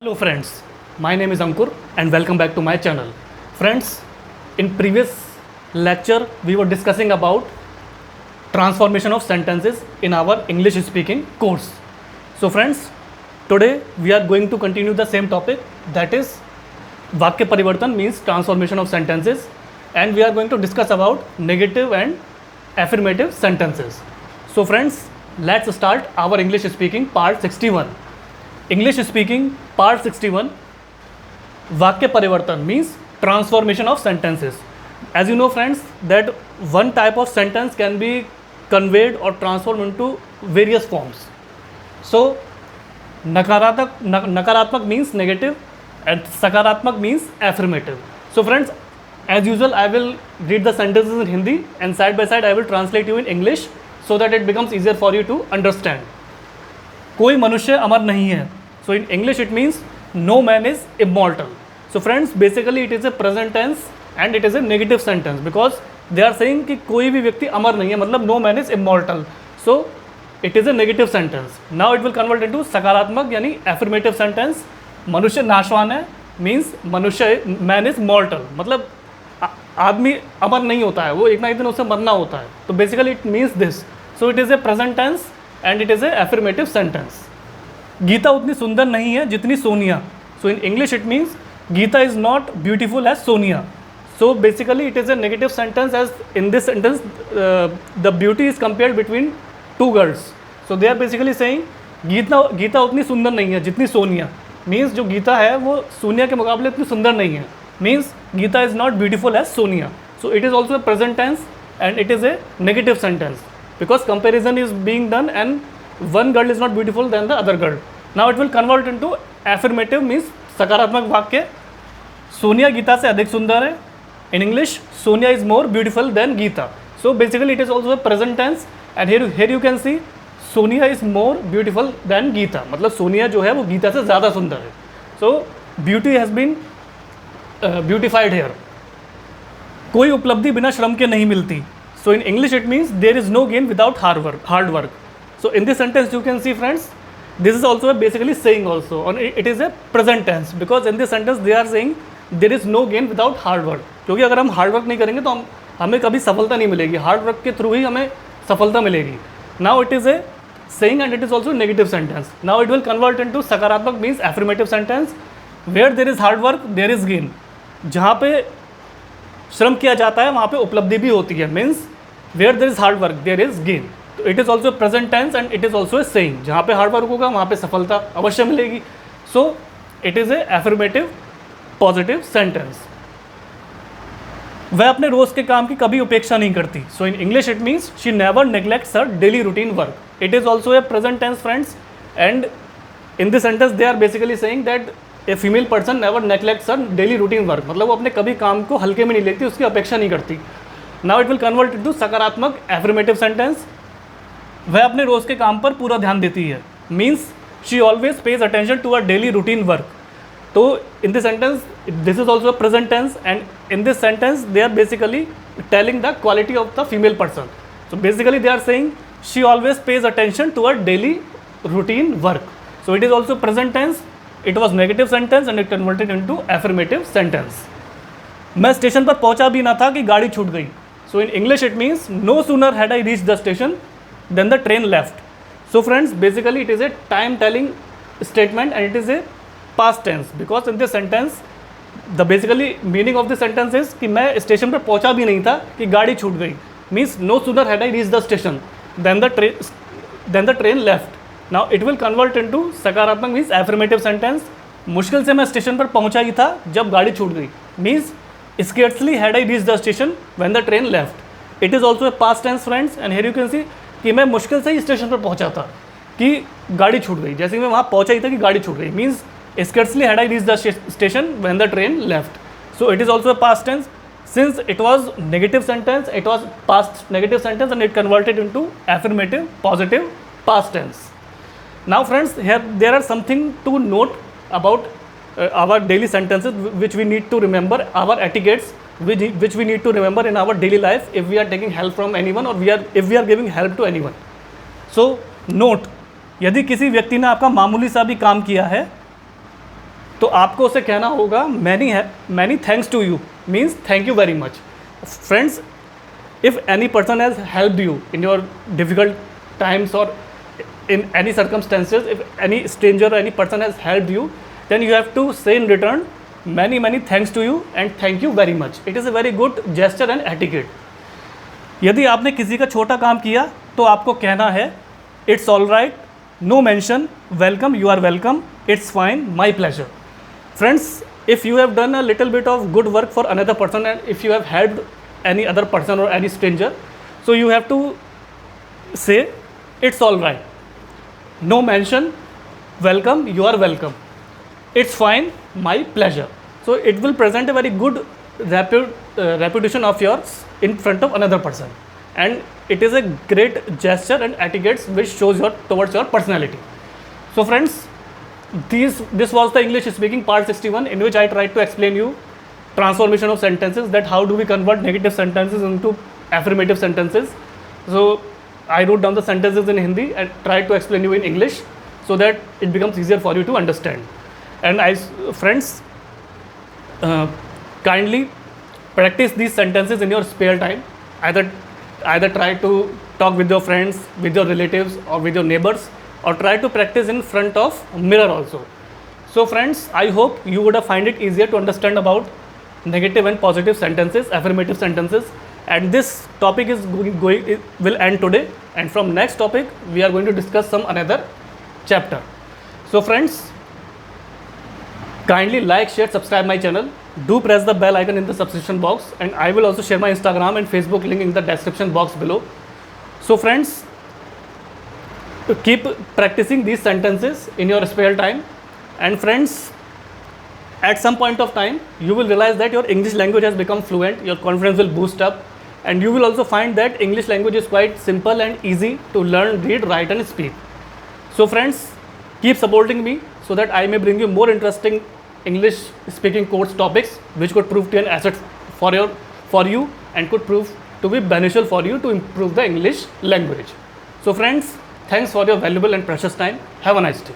Hello friends, my name is Ankur and welcome back to my channel. Friends, in previous lecture we were discussing about transformation of sentences in our English speaking course. So friends, today we are going to continue the same topic, that is Vakya Parivartan means transformation of sentences, and we are going to discuss about negative and affirmative sentences. So friends, let's start our English speaking part 61. English speaking part 61, Vakya Parivartan means transformation of sentences. As you know friends, that one type of sentence can be conveyed or transformed into various forms. So nakaratmak means negative and sakaratmak means affirmative. So friends, as usual I will read the sentences in Hindi and side by side I will translate you in English so that it becomes easier for you to understand. कोई मनुष्य अमर नहीं है. So in English it means no man is immortal. So friends, basically it is a present tense and it is a negative sentence because they are saying कि कोई भी व्यक्ति अमर नहीं है, मतलब no man is immortal. So it is a negative sentence. Now it will convert into सकारात्मक यानी affirmative sentence. मनुष्य नाशवान है means मनुष्य man is mortal, मतलब आदमी अमर नहीं होता है, वो एक ना एक दिन उसे मरना होता है. तो basically it means this. So it is a present tense and it is a affirmative sentence. Gita उतनी सुंदर नहीं है जितनी Sonia. So in English it means Gita is not beautiful as Sonia. So basically it is a negative sentence, as in this sentence the beauty is compared between two girls. So they are basically saying Gita उतनी सुंदर नहीं है जितनी Sonia, means जो गीता है वो सोनिया के मुकाबले उतनी सुंदर नहीं है, means Gita is not beautiful as Sonia. So it is also a present tense and it is a negative sentence because comparison is being done and one girl is not beautiful than the other girl. Now it will convert into affirmative means सकारात्मक वाक्य. सोनिया गीता से अधिक सुंदर है. In English, Sonia is more beautiful than Geeta. So basically it is also a present tense and here you can see Sonia is more beautiful than Geeta. मतलब सोनिया जो है वो गीता से ज़्यादा सुंदर है. So beauty has been beautified here. कोई उपलब्धि बिना श्रम के नहीं मिलती. So in English it means there is no gain without hard work. So in this sentence you can see friends, this is also a basically saying also, and it is a present tense because in this sentence they are saying there is no gain without hard work. क्योंकि अगर हम hard work नहीं करेंगे तो हमें कभी सफलता नहीं मिलेगी, हार्ड वर्क के थ्रू ही हमें सफलता मिलेगी. Now it is a saying and it is also negative sentence. Now it will convert into सकारात्मक means affirmative sentence. Where there is hard work there is gain. जहाँ पे श्रम किया जाता है वहाँ पे उपलब्धि भी होती है, means where there is hard work there is gain. तो it is also present tense and it is also a saying. जहाँ पे हार्ड वर्क होगा वहाँ पे सफलता अवश्य मिलेगी. सो it is a affirmative positive sentence. वह अपने रोज़ के काम की कभी उपेक्षा नहीं करती. So in English it means she never neglects her daily routine work. It is also a present tense friends and in this sentence they are basically saying that a female person never neglects her daily routine work, मतलब वो अपने कभी काम को हल्के में नहीं लेती, उसकी अपेक्षा नहीं करती. Now it will convert into सकारात्मक एफर्मेटिव सेंटेंस. वह अपने रोज़ के काम पर पूरा ध्यान देती है, means she always pays attention to her daily routine work. तो in this sentence this is also present tense and in this sentence they are basically telling the quality of the female person. So basically they are saying she always pays attention to her daily routine work. So it is also present tense, it was negative sentence and it converted into affirmative sentence. मैं station पर पहुंचा भी ना था कि गाड़ी छूट गई. So in English it means no sooner had I reach the station then the train left. So friends, basically it is a time telling statement and it is a past tense because in this sentence the basically meaning of the sentence is कि मैं station पर पहुंचा भी नहीं था कि गाड़ी छूट गई, means no sooner had I reached the station then the train left. Now it will convert into सकारात्मक means affirmative sentence. मुश्किल से मैं स्टेशन पर पहुंचा ही था जब गाड़ी छूट गई, means scarcely had I reached the station when the train left. It is also a past tense friends and here you can see कि मैं मुश्किल से ही स्टेशन पर पहुंचा था कि गाड़ी छूट गई. जैसे मैं वहाँ पहुंचा ही था कि गाड़ी छूट गई, means scarcely had I reach the station when the train left. So it is also a past tense since it was negative sentence, it was past negative sentence and it converted into affirmative positive past tense. Now friends, here there are something to note about our daily sentences which we need to remember, our etiquettes which we need to remember in our daily life if we are taking help from anyone or if we are giving help to anyone. So note, यदि किसी व्यक्ति ने आपका मामूली सा भी काम किया है तो आपको उसे कहना होगा many thanks to you, means thank you very much. Friends, if any person has helped you in your difficult times or in any circumstances, if any stranger or any person has helped you, then you have to say in return many thanks to you and thank you very much. It is a very good gesture and etiquette. यदि आपने किसी का छोटा काम किया तो आपको कहना है it's all right, no mention, welcome, you are welcome, it's fine, my pleasure. Friends, if you have done a little bit of good work for another person and if you have helped any other person or any stranger, so you have to say it's all right, no mention, welcome, you are welcome, it's fine, my pleasure. So it will present a very good reputation of yours in front of another person, and it is a great gesture and etiquette which shows towards your personality. So friends, this was the English speaking part 61, in which I tried to explain you transformation of sentences, that how do we convert negative sentences into affirmative sentences. So I wrote down the sentences in Hindi and tried to explain you in English so that it becomes easier for you to understand. And friends, kindly practice these sentences in your spare time. Either try to talk with your friends, with your relatives or with your neighbors, or try to practice in front of mirror also. So friends, I hope you would have find it easier to understand about negative and positive sentences, affirmative sentences, and this topic is will end today, and from next topic we are going to discuss some another chapter. So friends, kindly like, share, subscribe my channel. Do press the bell icon in the subscription box, and I will also share my Instagram and Facebook link in the description box below. So friends, keep practicing these sentences in your spare time, and friends, at some point of time you will realize that your English language has become fluent, your confidence will boost up, and you will also find that English language is quite simple and easy to learn, read, write and speak. So friends, keep supporting me so that I may bring you more interesting English speaking course topics which could prove to be an asset for you and could prove to be beneficial for you to improve the English language. So friends, thanks for your valuable and precious time. Have a nice day.